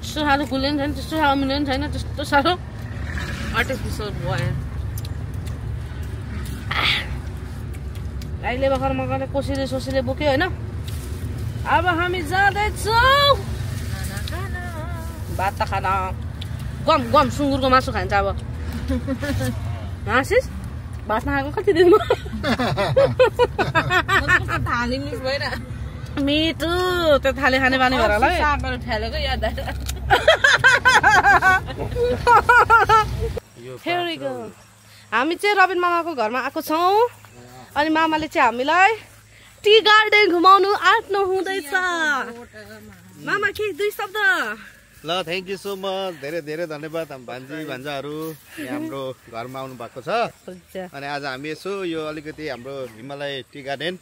त्यस्तो साह्रो खुल्ने छैन, त्यस्तो साह्रो मिल्ने छैन, त्यस्तो साह्रो आर्टिफिसियल भयो। गाईले भर्खर मगाएर कोसीले सोसीले बोक्यो होइन। अब हामी जाँदैछौँ भात त खान। गम गम सुँगुरको मासु खान्छ अब। हाँसिस भात नखाएको कति दिनमा मिठो त्यो थाले खाने बानी भएर होला फ्यालेको याद आएर। हामी चाहिँ रबिन मामाको घरमा आएको छौँ अनि मामाले चाहिँ हामीलाई टी गार्डन घुमाउनु आँट्नु हुँदैछ। मामा के दुई शब्द? ल थ्याङ्क यू सो मच, धेरै धेरै धन्यवाद हामी भान्जी भान्जाहरू हाम्रो घरमा आउनु भएको छ। अनि आज हामी यसो यो अलिकति हाम्रो हिमालय टी गार्डन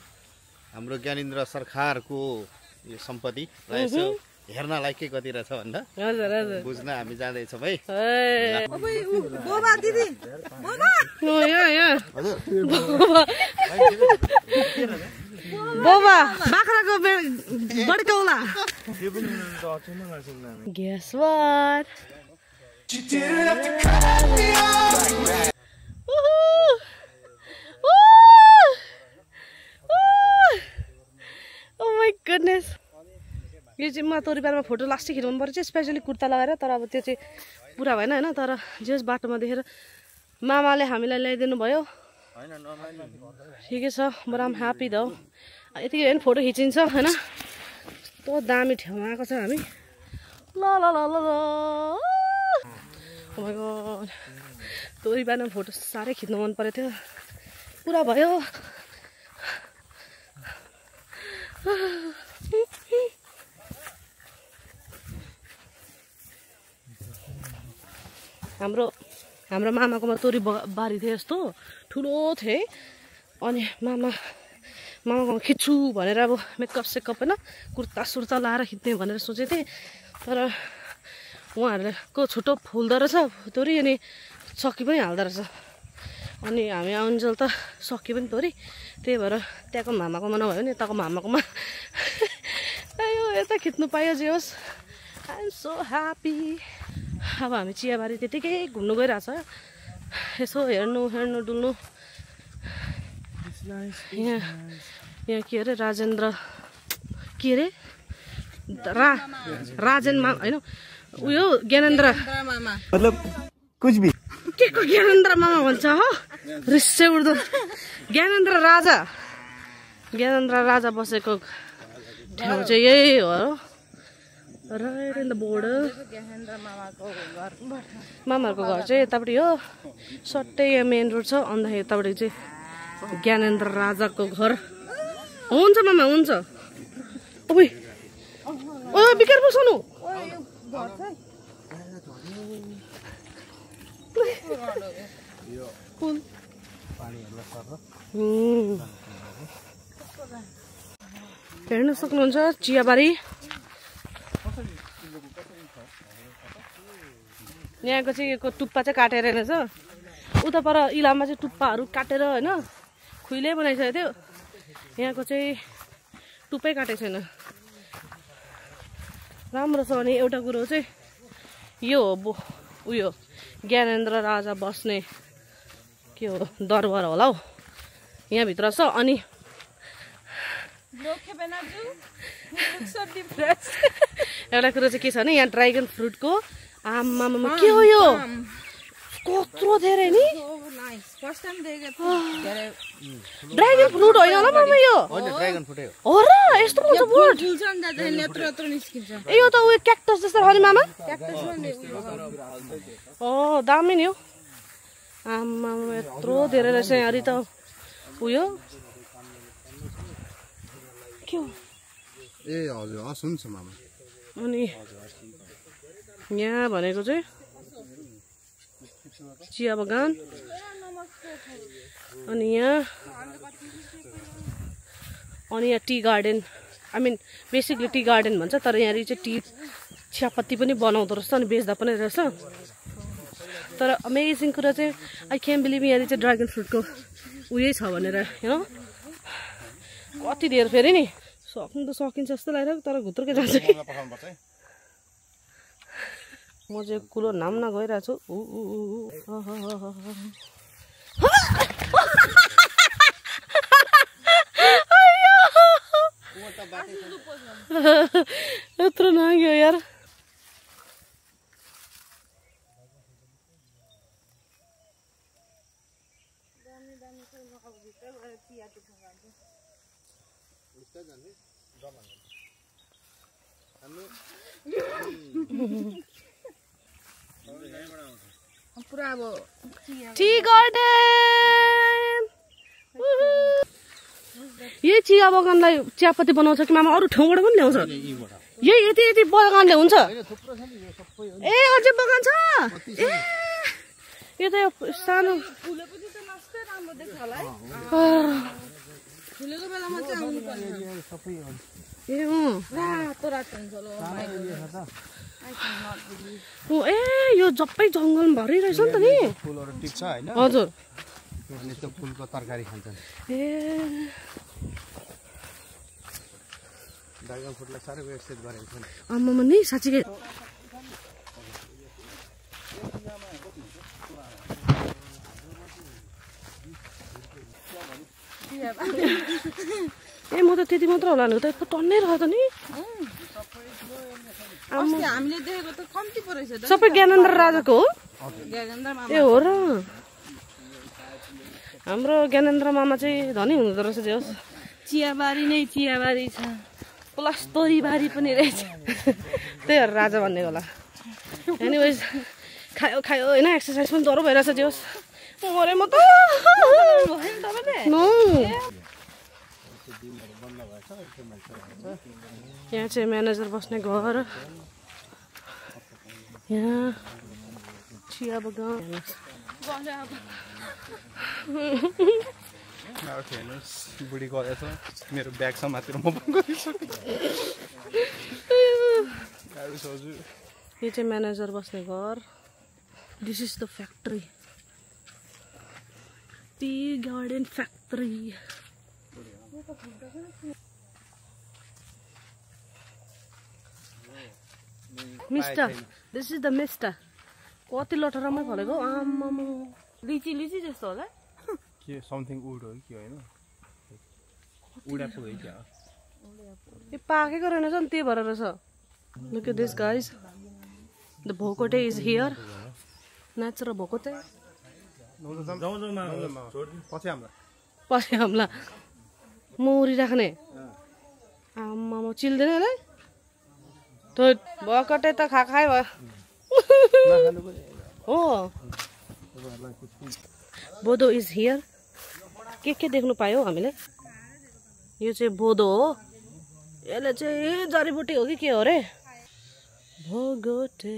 हाम्रो ज्ञानेन्द्र सरकारको यो सम्पत्तिलाई यसो हेर्नलाई के कति रहेछ भन्दा बुझ्न हामी जाँदैछौँ है। बोबा बाख्राको बड्कौला। Guess what? Oh my goodness. यो चाहिँ म तोरी बारमा फोटो लास्टै खिच्नु पर्छ स्पेसली कुर्ता लगाएर। तर अब त्यो चाहिँ पुरा भएन होइन। तर जस बाटोमा देखेर मामाले हामीलाई ल्याइदिनु भयो। ठिकै छ, बट आम ह्याप्पी द। यतिकै होइन फोटो खिचिन्छ होइन। कस्तो दामी ठाउँमा आएको छ हामी। ल ल ल ल ल तोरी बारमा फोटो साह्रै खिच्नु मन परेको थियो, पुरा भयो। हाम्रो मामाकोमा तोरी बारी थियो, यस्तो ठुलो थियो। अनि मामाकोमा खिच्छु भनेर अब मेकअप सेकअप होइन कुर्ता सुर्ता लाएर खिच्ने भनेर सोचेको थिएँ। तर उहाँहरूको छुट्टो फुल्दो रहेछ तोरी अनि सकि पनि हाल्दो रहेछ। अनि हामी आउन्जेल त सकि पनि तोरी, त्यही भएर त्यहाँको मामाकोमा नभयो भने यताको मामाकोमा आयो यता खिच्नु पायो। जे होस् आइ एम सो ह्याप्पी। अब हामी चियाबारी त्यतिकै घुम्नु गइरहेछ, यसो हेर्नु डुल्नु। यहाँ के अरे राजेन्द्र के अरे राजेन मामा होइन, उयो ज्ञानेन्द्र मतलब कुछ भी के को ज्ञानेन्द्र मामा भन्छ हो, रिसै उठ्दो। ज्ञानेन्द्र राजा बसेको ठाउँ चाहिँ यही हो। Right in the border. मामाहरूको घर चाहिँ यतापट्टि हो, सट्टै यहाँ मेन रोड छ। अन्त यतापट्टि चाहिँ ज्ञानेन्द्र राजाको घर हुन्छ। मामा हुन्छ। ओ बिकार बसाउनु हेर्न सक्नुहुन्छ चियाबारी। यहाँको चाहिँ यो टुप्पा चाहिँ काटेर रहेछ। उता पर इलाममा चाहिँ टुप्पाहरू काटेर होइन खुइले बनाइसकेको थियो। यहाँको चाहिँ टुप्पै काटेको छैन, राम्रो छ। अनि एउटा कुरो चाहिँ यो हो उयो ज्ञानेन्द्र राजा बस्ने के हो दरबार होला हौ, यहाँभित्र छ। अनि एउटा कुरो चाहिँ के छ भने यहाँ ड्रागन फ्रुटको आमामा के हो यो कत्रो धेरै नि ड्रागन फ्रुट होइन होला मामा, यो हो र यस्तो हुन्छ फ्रुट। ए यो त उयो क्याक्टस जस्तो हो नि मामा। दामी नि हो आमामा, यत्रो धेरै रहेछ यहाँ त उयो के हो। ए हजुर सुन्छ मामा। अनि यहाँ भनेको चाहिँ चिया बगान। अनि यहाँ tea garden, I mean basically tea garden भन्छ। तर यहाँ चाहिँ टी चियापत्ती पनि बनाउँदो रहेछ अनि बेच्दा पनि रहेछ। तर अमेजिङ कुरा चाहिँ आई क्यान बिलिभ यहाँ चाहिँ ड्रागन फ्रुटको उयै छ भनेर होइन। कति धेरै फेरि नि सक्नु त सकिन्छ जस्तो लागिरहेको, तर घुत्रुकै जान्छ कि। म चाहिँ कुलो नाम्न गइरहेको छु यत्रो नाग्यो यार पुरा अब टी गार्डन यही चिया बगानलाई चियापत्ती बनाउँछ कि मामा अरू ठाउँबाट पनि ल्याउँछ यही यति यति बगानले हुन्छ ए अझै बगान छ ए यो त सानो फुलेपछि त लास्टै राम्रो देख्छ होला है फुलेको बेलामा चाहिँ आउनु पर्ने ए रातो रातो हुन्छ ए यो सबै जङ्गल भरिरहेछ नि त नि फुलहरु टिप्छ हैन हजुर यसले त फुलको तरकारी खान्छन् ए ड्रागन फ्रुटलाई साह्रै व्यवस्थित गरेको छन् आम्मामा नि साँच्चीकै ए म त त्यति मात्र होला नि त टन्नै रह्यो त नि हामीले देखेको त कम्ती पो रहेछ सबै ज्ञानेन्द्र राजाको हो ए हो र हाम्रो ज्ञानेन्द्र मामा चाहिँ धनी हुँदो रहेछ जे होस् चियाबारी नै चियाबारी छ प्लस तोरीबारी पनि रहेछ त्यही भएर राजा भन्ने होला एनिवेज खायो खायो होइन एक्सर्साइज पनि डह्रो भइरहेछ जे होस् मरे म त यहाँ चाहिँ म्यानेजर बस्ने घर यहाँ चिया बगान बुढी गएछ मेरो ब्याग समातेर म पनि गरिसकेँ यो चाहिँ म्यानेजर बस्ने घर this is the factory tea garden factory mister this is the mister कति लटरामै फलेको आम्मामा लिची लिची जस्तो होला के समथिङ उड हो कि होइन उडाको हो क्या यो पाकेको रहेनछ नि त्यही भएर रहेछ look at this guys the bhokote is here natural bhokote पछि हमला मौरी राख्ने आम्मामा चिल्दैन होला त भोकोटे त खाए भयो हो बोधो इज हियर के देख्नु पायो हामीले यो चाहिँ बोधो हो यसले चाहिँ जडीबुटी हो कि के हो रे भोगोटे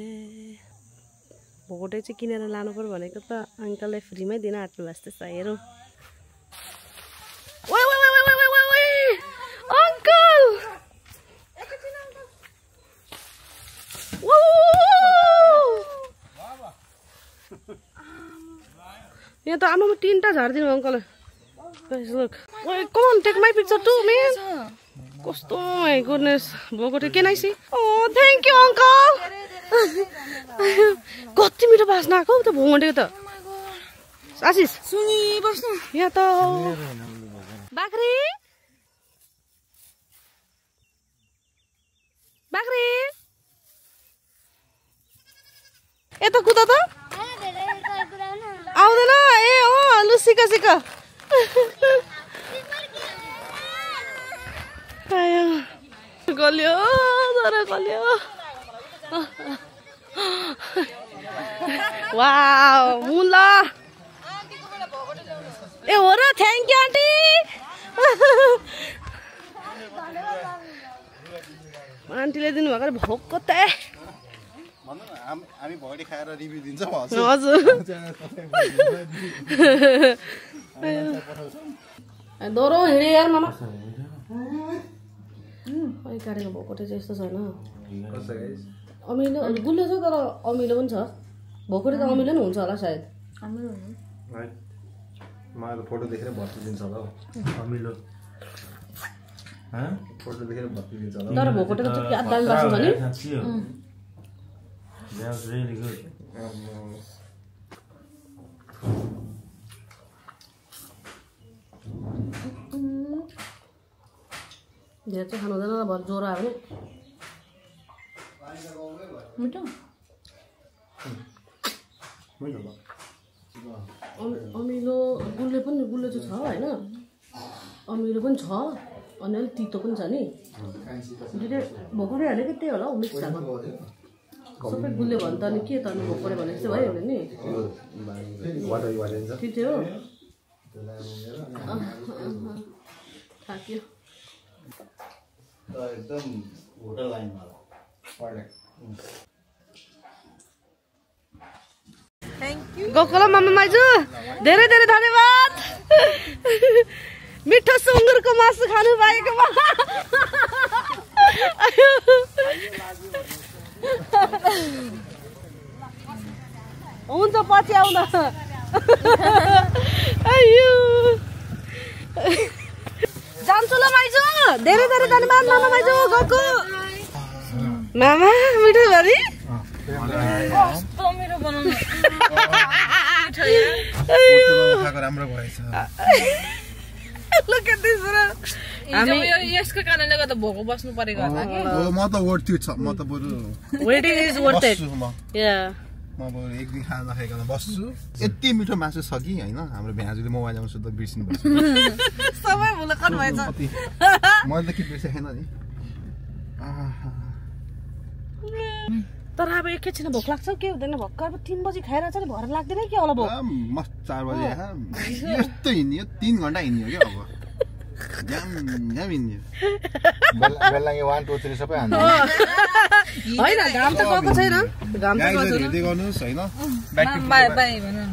चाहिँ किनेर लानु पर्यो भनेको त अङ्कललाई फ्रीमै दिन आँट्नु भएको जस्तो छ हेरौँ अङ्कल यहाँ त आमामा 3टा झारिदिनु uncle look come on take my picture to man कस्तो माई गुडनेस भोगोटे के नाइसी ओ थ्याङ्क यू अङ्कल कति मिठो बास्ना आएको त भोगोटेको त आशिष सुनि बस्नु यहाँ त बाख्री बाख्री यता कुदा त आउँदैन ए अँ लु सिक सिक गल्यो तर गल्यो वाउ मुला ए हो र थ्याङ्क यू आन्टी आन्टीले दिनुभएको भोकको त हामी भोगटे खाएर रिभ्यू दिन्छौँ हजुर दोरो हिँडे यार मामा काटेको भोकोटे चाहिँ यस्तो छैन अमिलो गुलियो छ तर अमिलो पनि छ भोकोटे त अमिलो नि हुन्छ होला सायद मलाई त फोटो देखेर भर्ती दिन्छ होला अमिलो फोटो देखेर भर्ती दिन्छ होला तर भोकोटे त याद दामी लाग्छ भने That was really good. धेरै चाहिँ खानु हुँदैन भर ज्वरो आयो भने मिठो अमिलो गुलियो पनि गुलियो चाहिँ छ होइन अमिलो पनि छ अनि अलिक तितो पनि छ नि दुईटै भोकरै हाल्यो कि त्यही होला हौ मिक्स भएको सबै गुलियो भने त अनि के त अनि भोकरै भने जस्तो भयो नि ठिक थियो थाक्यो एकदम होटल लाइनमा गोकुला मम्मी माइजू धेरै धेरै धन्यवाद मिठो सुँगुरको मासु खानु पाएकोमा हुन्छ पछि आउँदा अयो जान्छु ल माइजू धेरै धेरै धन्यवाद मामा माइजू गएको मामा मिठो भरी मेरो बनाउनु राम्रो भएछ हामी यसको कारणले गर्दा भोको बस्नु परेको होला कि म त वर्थ इट छ म त बरु वेटिङ इज वर्थ इट या म बरु एक दिन खाना नखाइकन बस्छु यति मिठो मासु छ कि हैन हाम्रो भ्याजुले मोबाइल आउँछ त बिर्सिनु पर्छ सबै भुलकन भएछ मैले त के बिर्सेन नि तर अब एकैछिन भोक लाग्छ के हुँदैन भक्क अब 3 बजी खाएर चाहिँ भर लाग्दैन के होला भोक मस्त 4 बजे यस्तो हिँड्यो 3 घण्टा हिँड्यो क्या अब जाम हिँड्यो बेलाङ्गे 1 2 3 सबै हान्नु हैन घाम त गएको छैन घाम त गएको छैन हेर्दै गर्नुस् हैन बाइ बाइ भन्नु